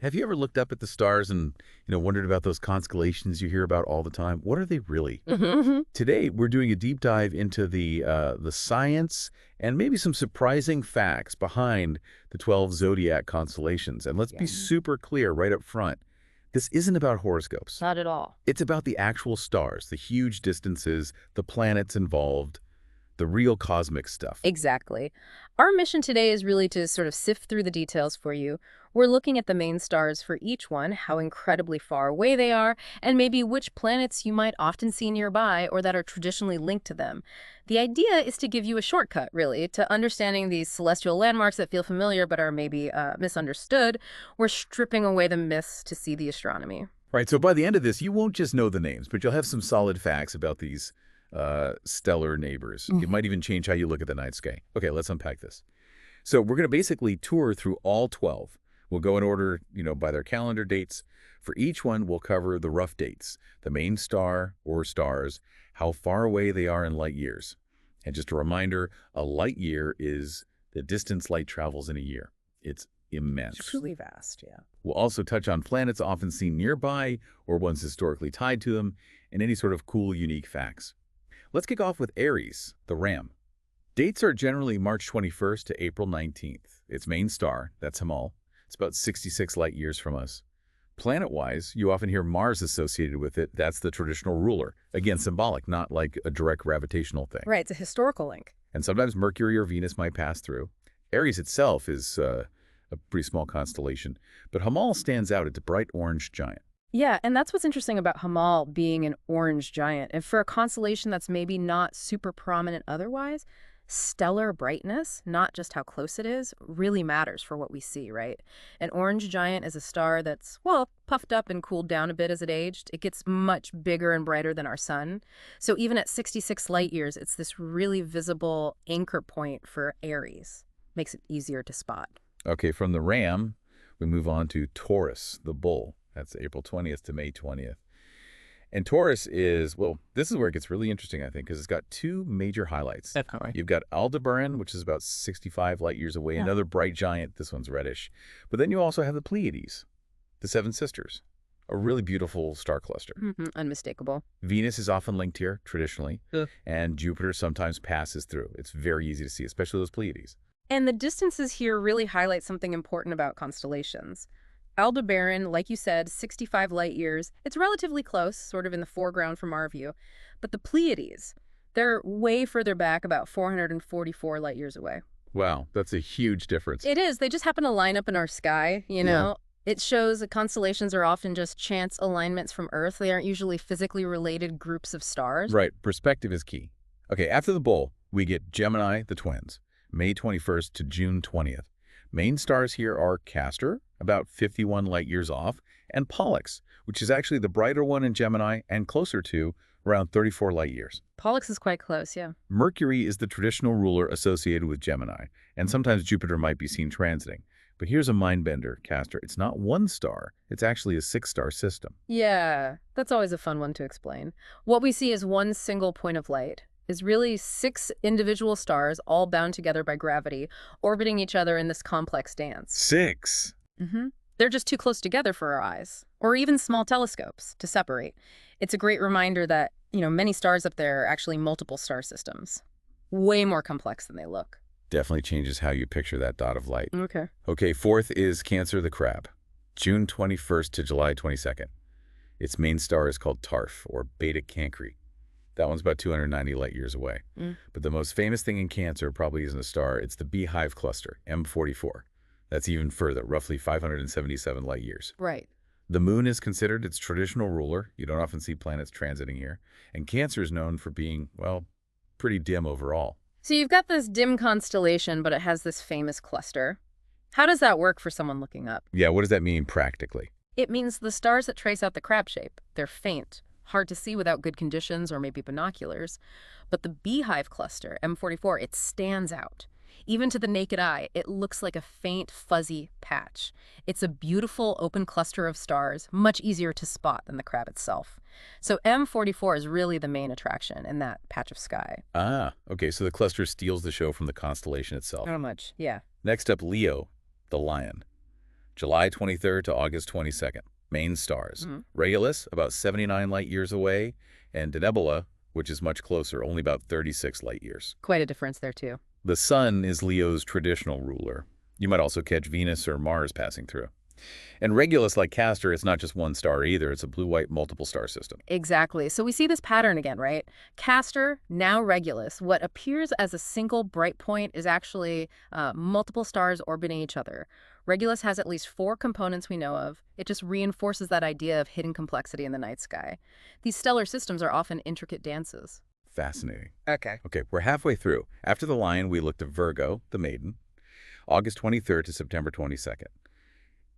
Have you ever looked up at the stars and, wondered about those constellations you hear about all the time? What are they really? Mhm. Today, we're doing a deep dive into the science and maybe some surprising facts behind the 12 zodiac constellations. And let's be Yeah. super clear right up front. This isn't about horoscopes. Not at all. It's about the actual stars, the huge distances, the planets involved, the real cosmic stuff. Exactly. Our mission today is really to sort of sift through the details for you. We're looking at the main stars for each one, how incredibly far away they are, and maybe which planets you might often see nearby or that are traditionally linked to them. The idea is to give you a shortcut, really, to understanding these celestial landmarks that feel familiar but are maybe misunderstood. We're stripping away the myths to see the astronomy. Right, so by the end of this, you won't just know the names, but you'll have some solid facts about these stellar neighbors. It might even change how you look at the night sky. Okay, let's unpack this. So we're going to basically tour through all 12. We'll go in order, by their calendar dates. For each one, we'll cover the rough dates, the main star or stars, how far away they are in light years. And just a reminder, a light year is the distance light travels in a year. It's immense. It's truly vast, yeah. We'll also touch on planets often seen nearby or ones historically tied to them, and any sort of cool, unique facts. Let's kick off with Aries, the ram. Dates are generally March 21st to April 19th. Its main star, that's Hamal. It's about 66 light years from us. Planet-wise, you often hear Mars associated with it. That's the traditional ruler. Again, symbolic, not like a direct gravitational thing. Right, it's a historical link. And sometimes Mercury or Venus might pass through. Aries itself is a pretty small constellation, but Hamal stands out. It's a bright orange giant. Yeah, and that's what's interesting about Hamal being an orange giant. And for a constellation that's maybe not super prominent otherwise, stellar brightness, not just how close it is, really matters for what we see, right? An orange giant is a star that's, well, puffed up and cooled down a bit as it aged. It gets much bigger and brighter than our sun. So even at 66 light years, it's this really visible anchor point for Aries. Makes it easier to spot. Okay, from the ram, we move on to Taurus, the bull. That's April 20th to May 20th. And Taurus is, well, this is where it gets really interesting, I think, because it's got two major highlights. Definitely. You've got Aldebaran, which is about 65 light years away, another bright giant. This one's reddish. But then you also have the Pleiades, the Seven Sisters, a really beautiful star cluster. Unmistakable. Venus is often linked here, traditionally, Yeah. and Jupiter sometimes passes through. It's very easy to see, especially those Pleiades. And the distances here really highlight something important about constellations. Aldebaran, like you said, 65 light years. It's relatively close, sort of in the foreground from our view. But the Pleiades, they're way further back, about 444 light years away. Wow, that's a huge difference. It is. They just happen to line up in our sky, you know? It shows that constellations are often just chance alignments from Earth. They aren't usually physically related groups of stars. Right, perspective is key. Okay, after the bull, we get Gemini, the twins, May 21st to June 20th. Main stars here are Castor, about 51 light years off, and Pollux, which is actually the brighter one in Gemini and closer to around 34 light years. Pollux is quite close, yeah. Mercury is the traditional ruler associated with Gemini, and sometimes Jupiter might be seen transiting. But here's a mind-bender, Castor. It's not one star. It's actually a six-star system. Yeah, that's always a fun one to explain. What we see as one single point of light is really 6 individual stars all bound together by gravity, orbiting each other in this complex dance. 6? They're just too close together for our eyes, or even small telescopes to separate. It's a great reminder that, many stars up there are actually multiple star systems. Way more complex than they look. Definitely changes how you picture that dot of light. Okay. Okay, fourth is Cancer the crab, June 21st to July 22nd. Its main star is called Tarf, or Beta Cancri. That one's about 290 light years away. But the most famous thing in Cancer probably isn't a star. It's the Beehive cluster, M44. That's even further, roughly 577 light years. Right. The moon is considered its traditional ruler. You don't often see planets transiting here. And Cancer is known for being, well, pretty dim overall. So you've got this dim constellation, but it has this famous cluster. How does that work for someone looking up? Yeah, what does that mean practically? It means the stars that trace out the crab shape, they're faint, hard to see without good conditions or maybe binoculars. But the Beehive cluster, M44, it stands out. Even to the naked eye, it looks like a faint, fuzzy patch. It's a beautiful, open cluster of stars, much easier to spot than the crab itself. So M44 is really the main attraction in that patch of sky. Ah, okay, so the cluster steals the show from the constellation itself. How much? Yeah. Next up, Leo, the lion. July 23rd to August 22nd. Main stars. Mhm. Regulus, about 79 light years away, and nebula, which is much closer, only about 36 light years. Quite a difference there, too. The sun is Leo's traditional ruler. You might also catch Venus or Mars passing through. And Regulus, like Castor, is not just one star either. It's a blue-white multiple star system. Exactly. So we see this pattern again, right? Castor, now Regulus. What appears as a single bright point is actually multiple stars orbiting each other. Regulus has at least 4 components we know of. It just reinforces that idea of hidden complexity in the night sky. These stellar systems are often intricate dances. Fascinating. Okay. Okay, we're halfway through. After the Lion, we looked at Virgo, the maiden, August 23rd to September 22nd.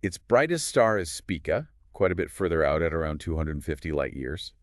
Its brightest star is Spica, quite a bit further out at around 250 light years.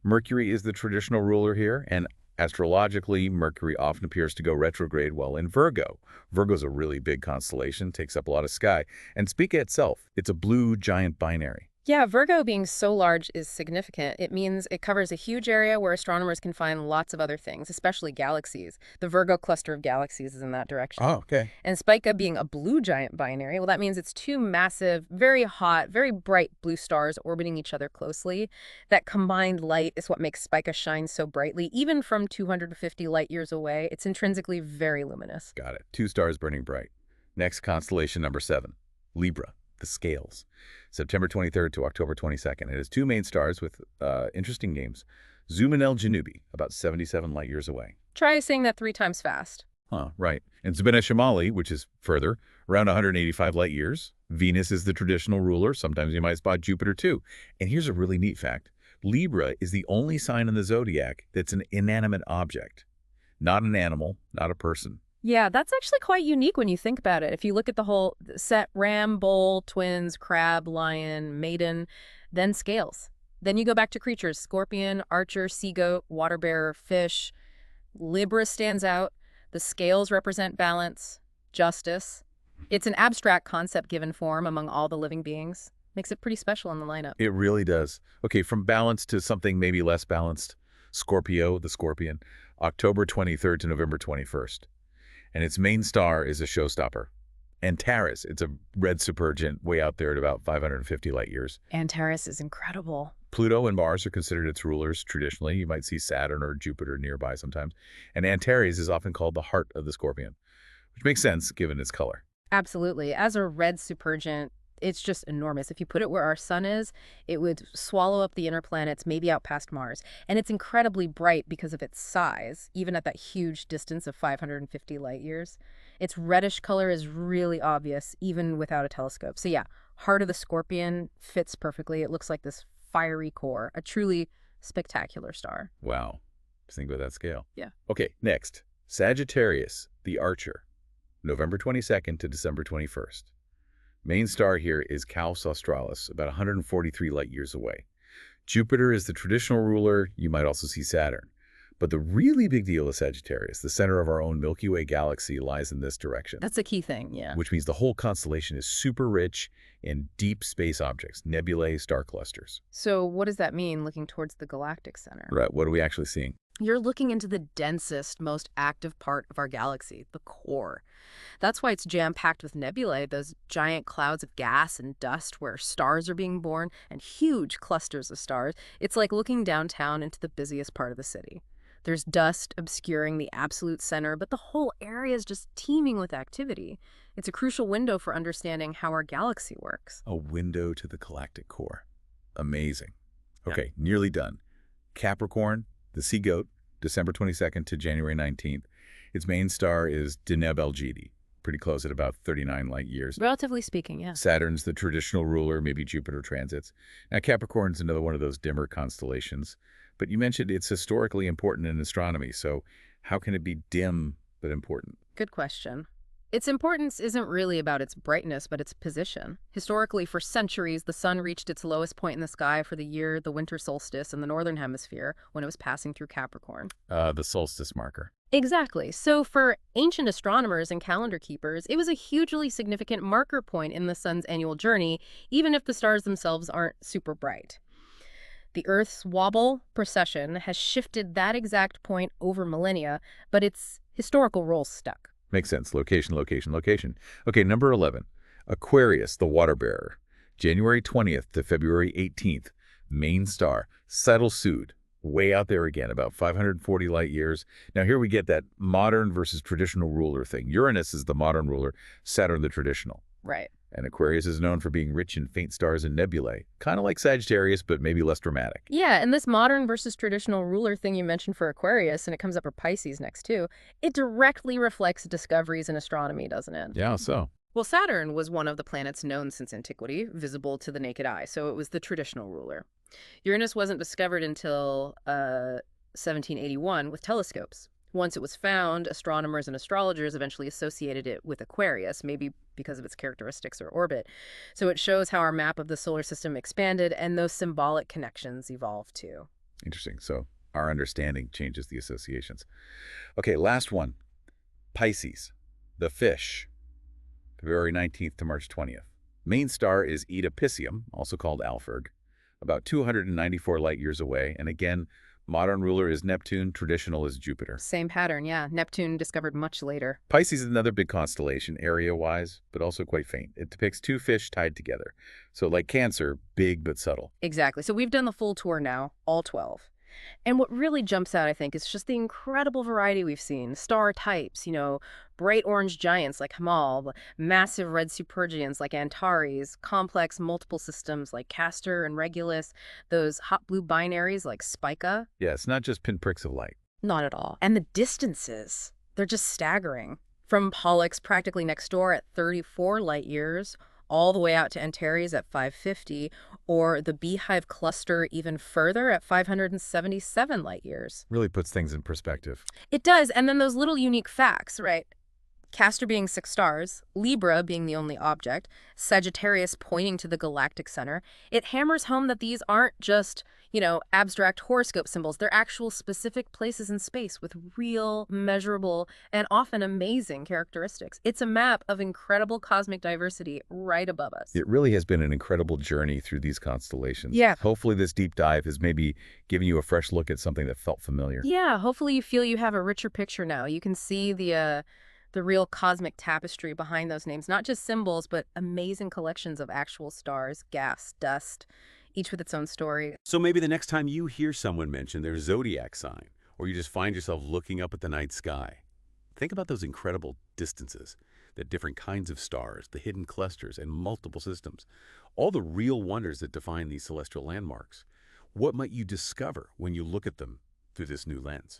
Mercury is the traditional ruler here, and astrologically, Mercury often appears to go retrograde while in Virgo. Virgo's a really big constellation, takes up a lot of sky. And Spica itself, it's a blue giant binary. Yeah, Virgo being so large is significant. It means it covers a huge area where astronomers can find lots of other things, especially galaxies. The Virgo cluster of galaxies is in that direction. Oh, okay. And Spica being a blue giant binary, well, that means it's 2 massive, very hot, very bright blue stars orbiting each other closely. That combined light is what makes Spica shine so brightly. Even from 250 light years away, it's intrinsically very luminous. Got it. 2 stars burning bright. Next, constellation number 7, Libra, the scales. September 23rd to October 22nd. It has 2 main stars with interesting names. Zumanel Janubi, about 77 light years away. Try saying that 3 times fast. Huh, right. And Zubena Shamali, which is further, around 185 light years. Venus is the traditional ruler. Sometimes you might spot Jupiter too. And here's a really neat fact. Libra is the only sign in the zodiac that's an inanimate object. Not an animal, not a person. Yeah, that's actually quite unique when you think about it. If you look at the whole set, ram, bull, twins, crab, lion, maiden, then scales. Then you go back to creatures, scorpion, archer, sea goat, water bearer, fish. Libra stands out. The scales represent balance, justice. It's an abstract concept given form among all the living beings. Makes it pretty special in the lineup. It really does. Okay, from balance to something maybe less balanced. Scorpio, the scorpion, October 23rd to November 21st. And its main star is a showstopper. Antares, it's a red supergiant way out there at about 550 light years. Antares is incredible. Pluto and Mars are considered its rulers traditionally. You might see Saturn or Jupiter nearby sometimes. And Antares is often called the heart of the scorpion, which makes sense given its color. Absolutely. As a red supergiant, it's just enormous. If you put it where our sun is, it would swallow up the inner planets, maybe out past Mars. And it's incredibly bright because of its size, even at that huge distance of 550 light years. Its reddish color is really obvious, even without a telescope. So yeah, heart of the scorpion fits perfectly. It looks like this fiery core, a truly spectacular star. Wow. Just think about that scale. Yeah. Okay, next. Sagittarius, the archer, November 22nd to December 21st. Main star here is Caus Australis, about 143 light years away. Jupiter is the traditional ruler. You might also see Saturn. But the really big deal is Sagittarius. The center of our own Milky Way galaxy lies in this direction. That's a key thing, yeah. Which means the whole constellation is super rich in deep space objects, nebulae, star clusters. So what does that mean looking towards the galactic center? Right, what are we actually seeing? You're looking into the densest, most active part of our galaxy, the core. That's why it's jam-packed with nebulae, those giant clouds of gas and dust where stars are being born, and huge clusters of stars. It's like looking downtown into the busiest part of the city. There's dust obscuring the absolute center, but the whole area is just teeming with activity. It's a crucial window for understanding how our galaxy works. A window to the galactic core. Amazing. Okay, nearly done. Capricorn, the sea goat, December 22nd to January 19th. Its main star is Deneb Algidi, pretty close at about 39 light years. Relatively speaking, yeah. Saturn's the traditional ruler, maybe Jupiter transits. Now, Capricorn's another one of those dimmer constellations. But you mentioned it's historically important in astronomy, so how can it be dim but important? Good question. Its importance isn't really about its brightness, but its position. Historically, for centuries, the sun reached its lowest point in the sky for the winter solstice in the northern hemisphere when it was passing through Capricorn. The solstice marker. Exactly. So for ancient astronomers and calendar keepers, it was a hugely significant marker point in the sun's annual journey, even if the stars themselves aren't super bright. The Earth's wobble precession has shifted that exact point over millennia, but its historical role stuck. Makes sense. Location, location, location. Okay, number 11. Aquarius, the water bearer, January 20th to February 18th, main star, subtle suit, way out there again, about 540 light years. Now here we get that modern versus traditional ruler thing. Uranus is the modern ruler, Saturn the traditional. Right. And Aquarius is known for being rich in faint stars and nebulae, kind of like Sagittarius, but maybe less dramatic. Yeah, and this modern versus traditional ruler thing you mentioned for Aquarius, and it comes up for Pisces next too, it directly reflects discoveries in astronomy, doesn't it? Yeah, so. Well, Saturn was one of the planets known since antiquity, visible to the naked eye, so it was the traditional ruler. Uranus wasn't discovered until 1781 with telescopes. Once it was found, astronomers and astrologers eventually associated it with Aquarius, maybe because of its characteristics or orbit. So it shows how our map of the solar system expanded and those symbolic connections evolved too. Interesting. So our understanding changes the associations. Okay, last one. Pisces, the fish, February 19th to March 20th. Main star is Eta Piscium, also called Alphard, about 294 light years away. And again, modern ruler is Neptune, traditional is Jupiter. Same pattern, yeah. Neptune discovered much later. Pisces is another big constellation, area-wise, but also quite faint. It depicts two fish tied together. So like Cancer, big but subtle. Exactly. So we've done the full tour now, all 12. And what really jumps out, I think, is just the incredible variety we've seen. Star types, bright orange giants like Hamal, massive red supergiants like Antares, complex multiple systems like Castor and Regulus, those hot blue binaries like Spica. Yeah, it's not just pinpricks of light. Not at all. And the distances, they're just staggering. From Pollux practically next door at 34 light years, all the way out to Antares at 550, or the Beehive cluster even further at 577 light years. Really puts things in perspective. It does, and then those little unique facts, right? Castor being 6 stars, Libra being the only object, Sagittarius pointing to the galactic center. It hammers home that these aren't just, abstract horoscope symbols. They're actual specific places in space with real, measurable, and often amazing characteristics. It's a map of incredible cosmic diversity right above us. It really has been an incredible journey through these constellations. Yeah. Hopefully this deep dive has maybe given you a fresh look at something that felt familiar. Yeah, hopefully you feel you have a richer picture now. You can see the real cosmic tapestry behind those names, not just symbols, but amazing collections of actual stars, gas, dust, each with its own story. So maybe the next time you hear someone mention their zodiac sign, or you just find yourself looking up at the night sky, think about those incredible distances, the different kinds of stars, the hidden clusters, and multiple systems, all the real wonders that define these celestial landmarks. What might you discover when you look at them through this new lens?